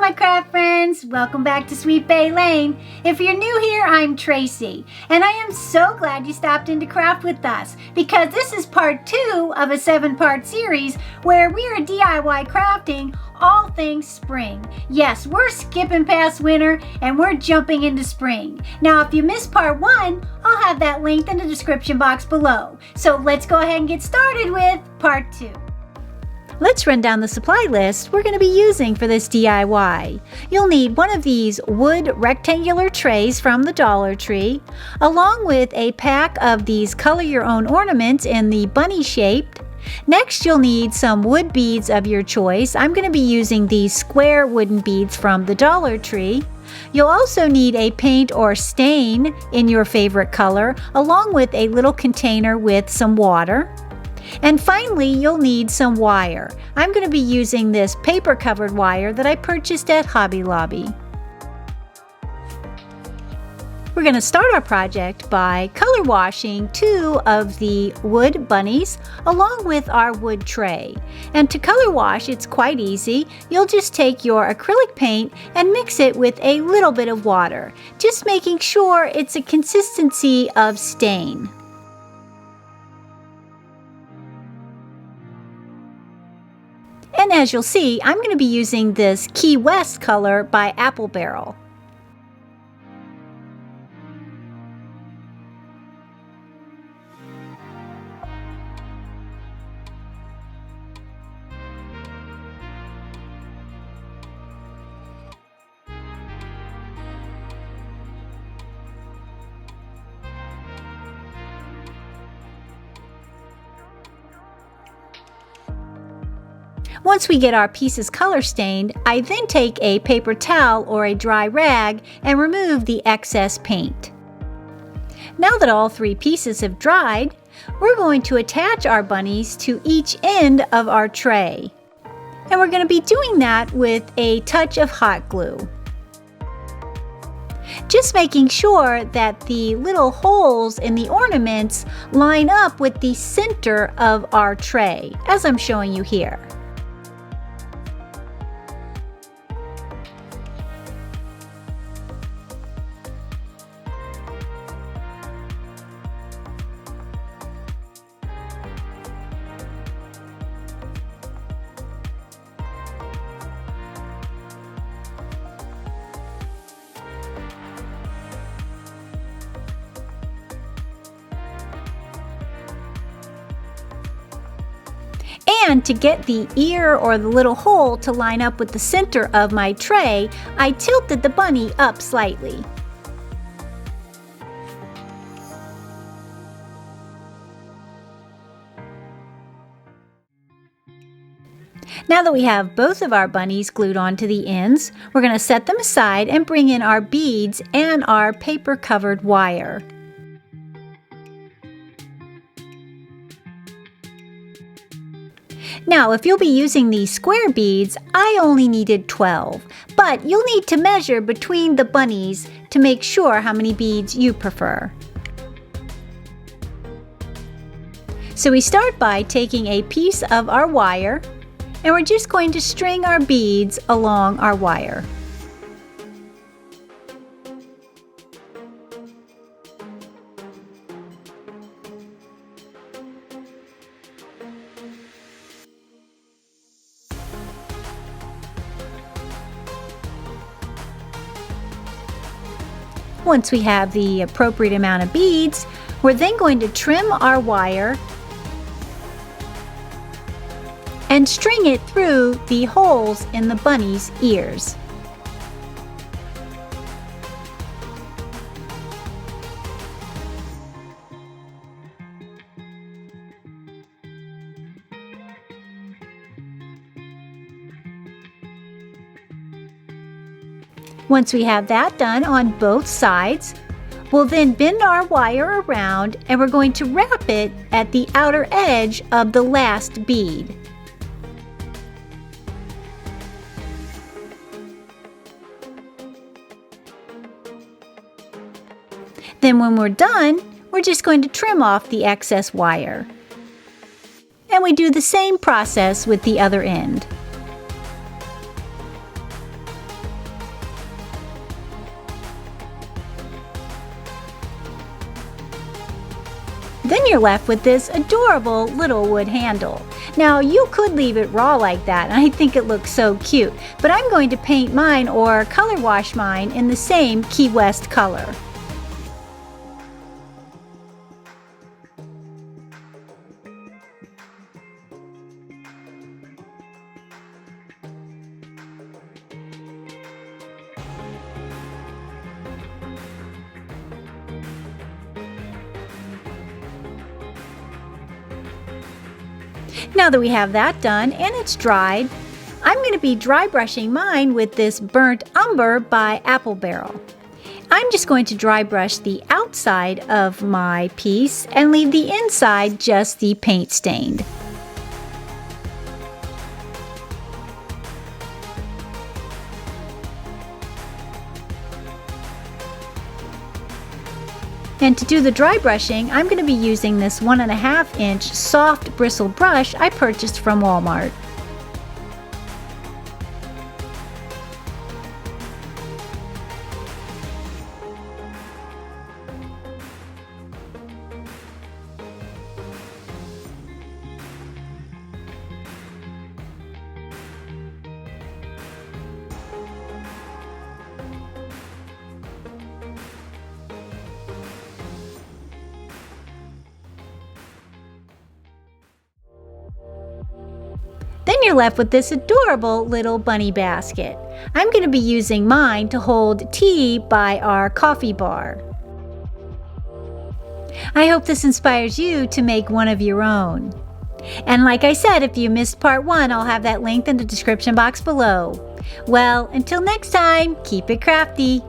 my craft friends, welcome back to Sweet Bay Lane. If you're new here, I'm Tracy, and I am so glad you stopped in to craft with us because this is part 2 of a 7-part series where we are DIY crafting all things spring. Yes, we're skipping past winter and we're jumping into spring. Now, if you missed part 1, I'll have that linked in the description box below. So let's go ahead and get started with part 2. Let's run down the supply list we're going to be using for this DIY. You'll need one of these wood rectangular trays from the Dollar Tree, along with a pack of these color your own ornaments in the bunny shaped. Next, you'll need some wood beads of your choice. I'm going to be using these square wooden beads from the Dollar Tree. You'll also need a paint or stain in your favorite color, along with a little container with some water. And finally, you'll need some wire. I'm going to be using this paper covered wire that I purchased at Hobby Lobby. We're going to start our project by color washing 2 of the wood bunnies along with our wood tray. And to color wash, it's quite easy. You'll just take your acrylic paint and mix it with a little bit of water, just making sure it's a consistency of stain. And as you'll see, I'm going to be using this Key West color by Apple Barrel. Once we get our pieces color stained, I then take a paper towel or a dry rag and remove the excess paint. Now that all 3 pieces have dried, we're going to attach our bunnies to each end of our tray. And we're going to be doing that with a touch of hot glue. Just making sure that the little holes in the ornaments line up with the center of our tray, as I'm showing you here. And to get the ear or the little hole to line up with the center of my tray, I tilted the bunny up slightly. Now that we have both of our bunnies glued onto the ends, we're going to set them aside and bring in our beads and our paper covered wire. Now, if you'll be using these square beads, I only needed 12, but you'll need to measure between the bunnies to make sure how many beads you prefer. So we start by taking a piece of our wire, and we're just going to string our beads along our wire. Once we have the appropriate amount of beads, we're then going to trim our wire and string it through the holes in the bunny's ears. Once we have that done on both sides, we'll then bend our wire around and we're going to wrap it at the outer edge of the last bead. Then when we're done, we're just going to trim off the excess wire. And we do the same process with the other end. Then you're left with this adorable little wood handle. Now you could leave it raw like that, and I think it looks so cute, but I'm going to paint mine or color wash mine in the same Key West color. Now that we have that done and it's dried, I'm going to be dry brushing mine with this Burnt Umber by Apple Barrel. I'm just going to dry brush the outside of my piece and leave the inside just the paint stained. And to do the dry brushing, I'm going to be using this 1.5 inch soft bristle brush I purchased from Walmart. Then you're left with this adorable little bunny basket. I'm going to be using mine to hold tea by our coffee bar. I hope this inspires you to make one of your own. And like I said, if you missed part 1, I'll have that linked in the description box below. Well, until next time, keep it crafty.